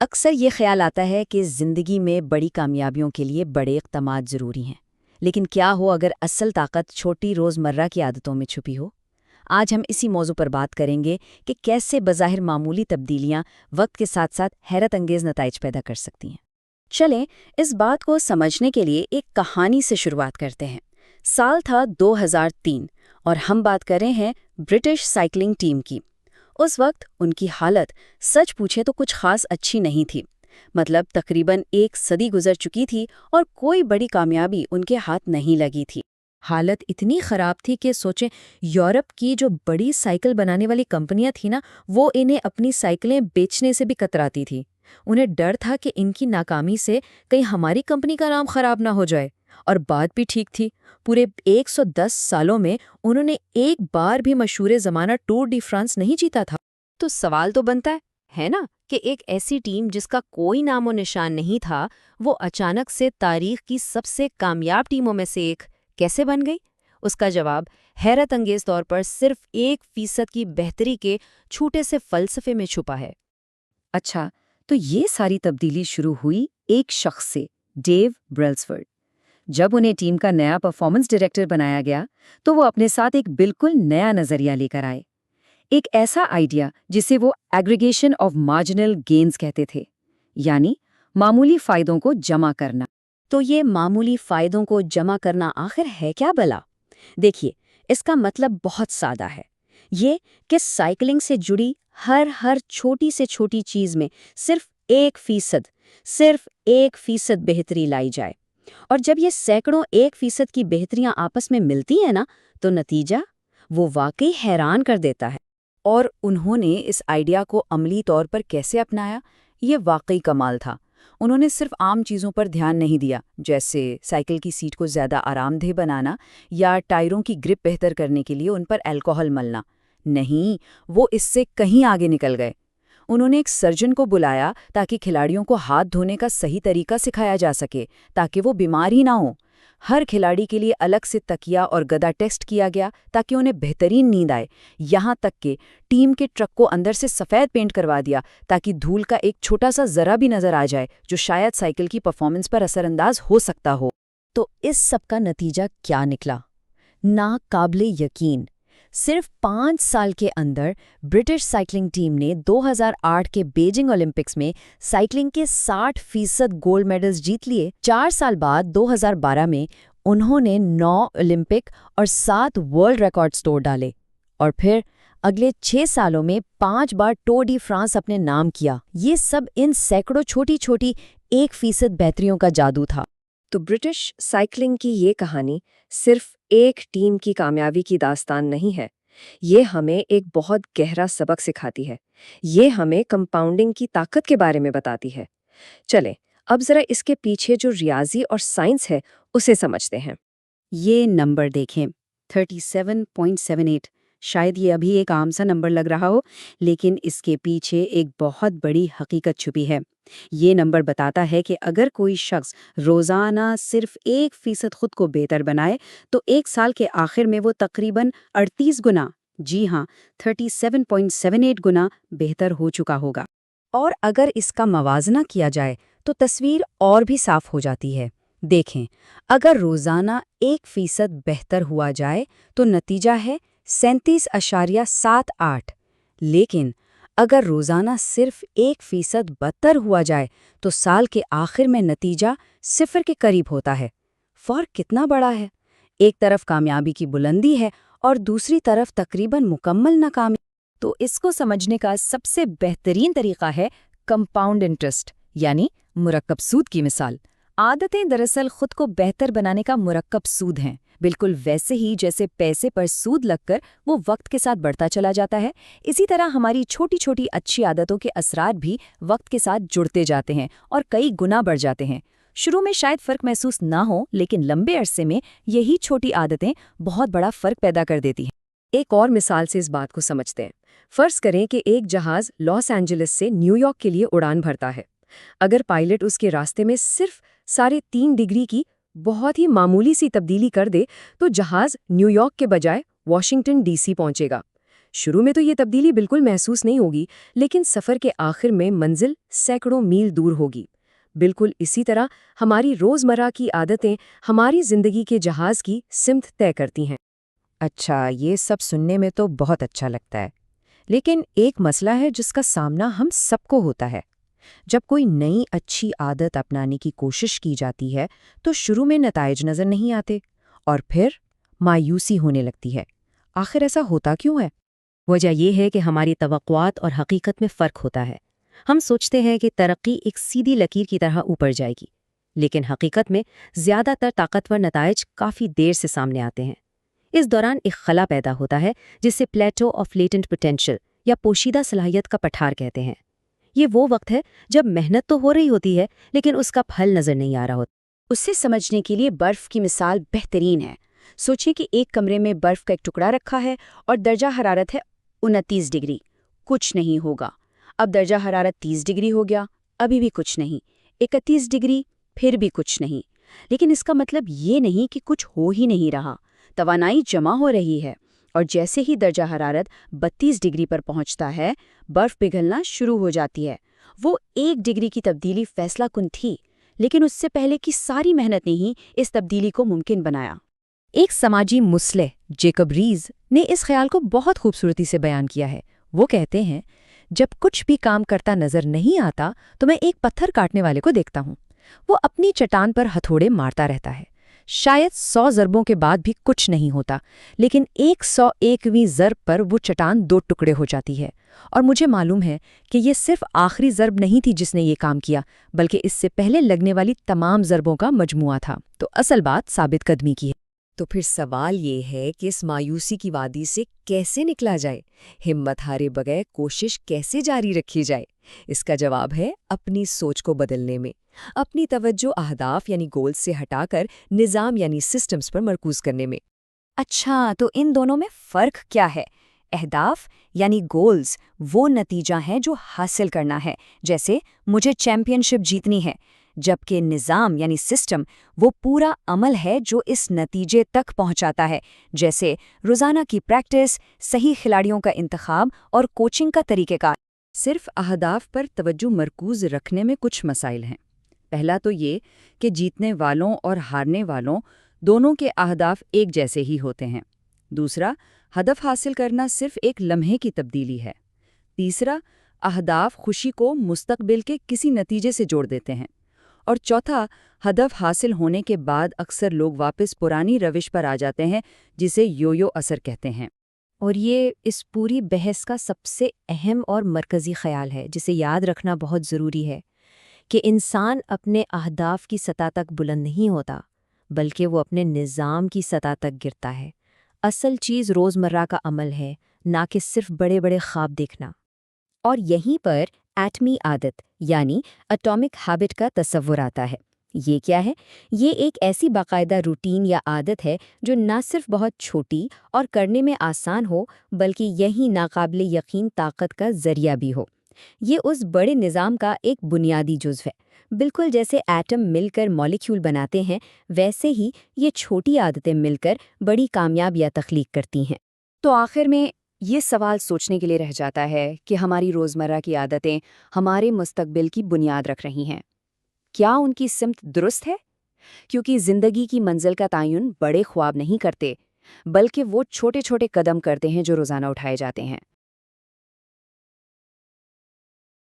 اکثر یہ خیال آتا ہے کہ زندگی میں بڑی کامیابیوں کے لیے بڑے اقدامات ضروری ہیں، لیکن کیا ہو اگر اصل طاقت چھوٹی روزمرہ کی عادتوں میں چھپی ہو؟ آج ہم اسی موضوع پر بات کریں گے کہ کیسے بظاہر معمولی تبدیلیاں وقت کے ساتھ ساتھ حیرت انگیز نتائج پیدا کر سکتی ہیں۔ چلیں اس بات کو سمجھنے کے لیے ایک کہانی سے شروعات کرتے ہیں۔ سال تھا 2003 اور ہم بات کر رہے ہیں برٹش سائیکلنگ ٹیم کی۔ اس وقت ان کی حالت سچ پوچھے تو کچھ خاص اچھی نہیں تھی، مطلب تقریباً ایک صدی گزر چکی تھی اور کوئی بڑی کامیابی ان کے ہاتھ نہیں لگی تھی۔ حالت اتنی خراب تھی کہ سوچیں، یورپ کی جو بڑی سائیکل بنانے والی کمپنیاں تھیں نا، وہ انہیں اپنی سائیکلیں بیچنے سے بھی کتراتی تھی۔ انہیں ڈر تھا کہ ان کی ناکامی سے کہیں ہماری کمپنی کا نام خراب نہ ہو جائے۔ اور بات بھی ٹھیک تھی، پورے 110 سالوں میں انہوں نے ایک بار بھی مشہور زمانہ ٹور ڈی فرانس نہیں جیتا تھا۔ تو سوال تو بنتا ہے نا کہ ایک ایسی ٹیم جس کا کوئی نام و نشان نہیں تھا، وہ اچانک سے تاریخ کی سب سے کامیاب ٹیموں میں سے ایک کیسے بن گئی؟ اس کا جواب حیرت انگیز طور پر صرف 1% کی بہتری کے چھوٹے سے فلسفے میں چھپا ہے۔ اچھا، تو یہ ساری تبدیلی شروع ہوئی ایک شخص سے، ڈیو برلسفورڈ۔ جب انہیں ٹیم کا نیا پرفارمنس ڈائریکٹر بنایا گیا تو وہ اپنے ساتھ ایک بالکل نیا نظریہ لے کر آئے، ایک ایسا آئیڈیا جسے وہ ایگریگیشن آف مارجنل گینز کہتے تھے، یعنی معمولی فائدوں کو جمع کرنا۔ تو یہ معمولی فائدوں کو جمع کرنا آخر ہے کیا بلا؟ دیکھیے، اس کا مطلب بہت سادہ ہے، یہ کہ سائیکلنگ سے جڑی ہر چھوٹی سے چھوٹی چیز میں صرف 1% بہتری لائی جائے، اور جب یہ سینکڑوں 1% کی بہتریاں آپس میں ملتی ہیں نا، تو نتیجہ وہ واقعی حیران کر دیتا ہے۔ اور انہوں نے اس آئیڈیا کو عملی طور پر کیسے اپنایا، یہ واقعی کمال تھا۔ انہوں نے صرف عام چیزوں پر دھیان نہیں دیا، جیسے سائیکل کی سیٹ کو زیادہ آرام دہ بنانا یا ٹائروں کی گرپ بہتر کرنے کے لیے ان پر الکوہل ملنا۔ نہیں، وہ اس سے کہیں آگے نکل گئے۔ انہوں نے ایک سرجن کو بلایا تاکہ کھلاڑیوں کو ہاتھ دھونے کا صحیح طریقہ سکھایا جا سکے، تاکہ وہ بیمار ہی نہ ہوں۔ ہر کھلاڑی کے لیے الگ سے تکیا اور گدا ٹیسٹ کیا گیا تاکہ انہیں بہترین نیند آئے، یہاں تک کہ ٹیم کے ٹرک کو اندر سے سفید پینٹ کروا دیا تاکہ دھول کا ایک چھوٹا سا ذرہ بھی نظر آ جائے جو شاید سائیکل کی پرفارمنس پر اثر انداز ہو سکتا ہو۔ تو اس سب کا نتیجہ کیا نکلا؟ ناقابل یقین! صرف 5 سال کے اندر برٹش سائیکلنگ ٹیم نے 2008 کے بیجنگ اولمپکس میں سائیکلنگ کے 60% گولڈ میڈلز جیت لیے۔ 4 سال بعد 2012 میں انہوں نے 9 اولمپک اور 7 ورلڈ ریکارڈز توڑ ڈالے، اور پھر اگلے 6 سالوں میں 5 بار ٹور ڈی فرانس اپنے نام کیا۔ یہ سب ان سینکڑوں چھوٹی چھوٹی 1% بہتریوں کا جادو تھا۔ تو برٹش سائیکلنگ کی یہ کہانی صرف ایک ٹیم کی کامیابی کی داستان نہیں ہے، یہ ہمیں ایک بہت گہرا سبق سکھاتی ہے۔ یہ ہمیں کمپاؤنڈنگ کی طاقت کے بارے میں بتاتی ہے۔ چلیں اب ذرا اس کے پیچھے جو ریاضی اور سائنس ہے اسے سمجھتے ہیں۔ یہ نمبر دیکھیں، 37.78۔ شاید یہ ابھی ایک عام سا نمبر لگ رہا ہو، لیکن اس کے پیچھے ایک بہت بڑی حقیقت چھپی ہے۔ یہ نمبر بتاتا ہے کہ اگر کوئی شخص روزانہ صرف 1% خود کو بہتر بنائے تو 1 سال کے آخر میں وہ تقریباً 38 گنا، جی ہاں 37.78 گنا بہتر ہو چکا ہوگا۔ اور اگر اس کا موازنہ کیا جائے تو تصویر اور بھی صاف ہو جاتی ہے۔ دیکھیں، اگر روزانہ 1% بہتر ہوا جائے تو نتیجہ ہے 37.78، لیکن اگر روزانہ صرف 1% بدتر ہوا جائے تو سال کے آخر میں نتیجہ 0 کے قریب ہوتا ہے۔ فرق کتنا بڑا ہے! ایک طرف کامیابی کی بلندی ہے اور دوسری طرف تقریباً مکمل ناکامی۔ تو اس کو سمجھنے کا سب سے بہترین طریقہ ہے کمپاؤنڈ انٹرسٹ، یعنی مرکب سود کی مثال۔ عادتیں دراصل خود کو بہتر بنانے کا مرکب سود ہیں، بالکل ویسے ہی جیسے پیسے پر سود لگ کر وہ وقت کے ساتھ بڑھتا چلا جاتا ہے، اسی طرح ہماری چھوٹی چھوٹی اچھی عادتوں کے اثرات بھی وقت کے ساتھ جڑتے جاتے ہیں اور کئی گنا بڑھ جاتے ہیں۔ شروع میں شاید فرق محسوس نہ ہو، لیکن لمبے عرصے میں یہی چھوٹی عادتیں بہت بڑا فرق پیدا کر دیتی ہیں۔ ایک اور مثال سے اس بات کو سمجھتے ہیں۔ فرض کریں کہ ایک جہاز لاس اینجلس سے نیو یارک کے لیے اڑان بھرتا ہے۔ اگر پائلٹ اس کے راستے میں صرف 3.5 ڈگری کی بہت ہی معمولی سی تبدیلی کر دے تو جہاز نیو یارک کے بجائے واشنگٹن ڈی سی پہنچے گا۔ شروع میں تو یہ تبدیلی بالکل محسوس نہیں ہوگی، لیکن سفر کے آخر میں منزل سینکڑوں میل دور ہوگی۔ بالکل اسی طرح ہماری روزمرہ کی عادتیں ہماری زندگی کے جہاز کی سمت طے کرتی ہیں۔ اچھا، یہ سب سننے میں تو بہت اچھا لگتا ہے، لیکن ایک مسئلہ ہے جس کا سامنا ہم سب کو ہوتا ہے۔ جب کوئی نئی اچھی عادت اپنانے کی کوشش کی جاتی ہے تو شروع میں نتائج نظر نہیں آتے اور پھر مایوسی ہونے لگتی ہے۔ آخر ایسا ہوتا کیوں ہے؟ وجہ یہ ہے کہ ہماری توقعات اور حقیقت میں فرق ہوتا ہے۔ ہم سوچتے ہیں کہ ترقی ایک سیدھی لکیر کی طرح اوپر جائے گی، لیکن حقیقت میں زیادہ تر طاقتور نتائج کافی دیر سے سامنے آتے ہیں۔ اس دوران ایک خلا پیدا ہوتا ہے جسے پلیٹو آف لیٹنٹ پوٹینشل یا پوشیدہ صلاحیت کا پٹھار کہتے ہیں۔ یہ وہ وقت ہے جب محنت تو ہو رہی ہوتی ہے لیکن اس کا پھل نظر نہیں آ رہا ہوتا۔ اسے سمجھنے کے لیے برف کی مثال بہترین ہے۔ سوچیں کہ ایک کمرے میں برف کا ایک ٹکڑا رکھا ہے اور درجہ حرارت ہے 29 ڈگری۔ کچھ نہیں ہوگا۔ اب درجہ حرارت 30 ڈگری ہو گیا، ابھی بھی کچھ نہیں۔ 31 ڈگری، پھر بھی کچھ نہیں۔ لیکن اس کا مطلب یہ نہیں کہ کچھ ہو ہی نہیں رہا۔ توانائی جمع ہو رہی ہے، اور جیسے ہی درجہ حرارت 32 ڈگری پر پہنچتا ہے، برف پگھلنا شروع ہو جاتی ہے۔ وہ 1 ڈگری کی تبدیلی فیصلہ کن تھی، لیکن اس سے پہلے کی ساری محنت نے ہی اس تبدیلی کو ممکن بنایا۔ ایک سماجی مصلح جیکب ریز نے اس خیال کو بہت خوبصورتی سے بیان کیا ہے۔ وہ کہتے ہیں، جب کچھ بھی کام کرتا نظر نہیں آتا تو میں ایک پتھر کاٹنے والے کو دیکھتا ہوں۔ وہ اپنی چٹان پر ہتھوڑے مارتا رہتا ہے۔ شاید 100 ضربوں کے بعد بھی کچھ نہیں ہوتا، لیکن 101ویں ضرب پر وہ چٹان 2 ٹکڑے ہو جاتی ہے۔ اور مجھے معلوم ہے کہ یہ صرف آخری ضرب نہیں تھی جس نے یہ کام کیا، بلکہ اس سے پہلے لگنے والی تمام ضربوں کا مجموعہ تھا۔ تو اصل بات ثابت قدمی کی ہے۔ تو پھر سوال یہ ہے کہ اس مایوسی کی وادی سے کیسے نکلا جائے؟ ہمت ہارے بغیر کوشش کیسے جاری رکھی جائے؟ اس کا جواب ہے اپنی سوچ کو بدلنے میں، اپنی توجہ اہداف یعنی گولز سے ہٹا کر نظام یعنی سسٹمز پر مرکوز کرنے میں۔ اچھا، تو ان دونوں میں فرق کیا ہے؟ اہداف یعنی گولز وہ نتیجہ ہیں جو حاصل کرنا ہے، جیسے مجھے چیمپئن شپ جیتنی ہے، جبکہ نظام یعنی سسٹم وہ پورا عمل ہے جو اس نتیجے تک پہنچاتا ہے، جیسے روزانہ کی پریکٹس، صحیح کھلاڑیوں کا انتخاب اور کوچنگ کا طریقہ کار۔ صرف اہداف پر توجہ مرکوز رکھنے میں کچھ مسائل ہیں۔ پہلا تو یہ کہ جیتنے والوں اور ہارنے والوں دونوں کے اہداف ایک جیسے ہی ہوتے ہیں۔ دوسرا، ہدف حاصل کرنا صرف ایک لمحے کی تبدیلی ہے۔ تیسرا، اہداف خوشی کو مستقبل کے کسی نتیجے سے جوڑ دیتے ہیں۔ اور چوتھا، ہدف حاصل ہونے کے بعد اکثر لوگ واپس پرانی روش پر آ جاتے ہیں، جسے یو اثر کہتے ہیں۔ اور یہ اس پوری بحث کا سب سے اہم اور مرکزی خیال ہے جسے یاد رکھنا بہت ضروری ہے، کہ انسان اپنے اہداف کی سطح تک بلند نہیں ہوتا، بلکہ وہ اپنے نظام کی سطح تک گرتا ہے۔ اصل چیز روزمرہ کا عمل ہے، نہ کہ صرف بڑے بڑے خواب دیکھنا۔ اور یہیں پر ایٹمی عادت یعنی اٹامک ہیبٹ کا تصور آتا ہے۔ یہ کیا ہے؟ یہ ایک ایسی باقاعدہ روٹین یا عادت ہے جو نہ صرف بہت چھوٹی اور کرنے میں آسان ہو، بلکہ یہی ناقابل یقین طاقت کا ذریعہ بھی ہو۔ یہ اس بڑے نظام کا ایک بنیادی جزو ہے۔ بالکل جیسے ایٹم مل کر مالیکیول بناتے ہیں، ویسے ہی یہ چھوٹی عادتیں مل کر بڑی کامیابیاں تخلیق کرتی ہیں۔ تو آخر میں یہ سوال سوچنے کے لیے رہ جاتا ہے کہ ہماری روزمرہ کی عادتیں ہمارے مستقبل کی بنیاد رکھ رہی ہیں۔ کیا ان کی سمت درست ہے؟ کیونکہ زندگی کی منزل کا تعین بڑے خواب نہیں کرتے، بلکہ وہ چھوٹے چھوٹے قدم کرتے ہیں جو روزانہ اٹھائے جاتے ہیں۔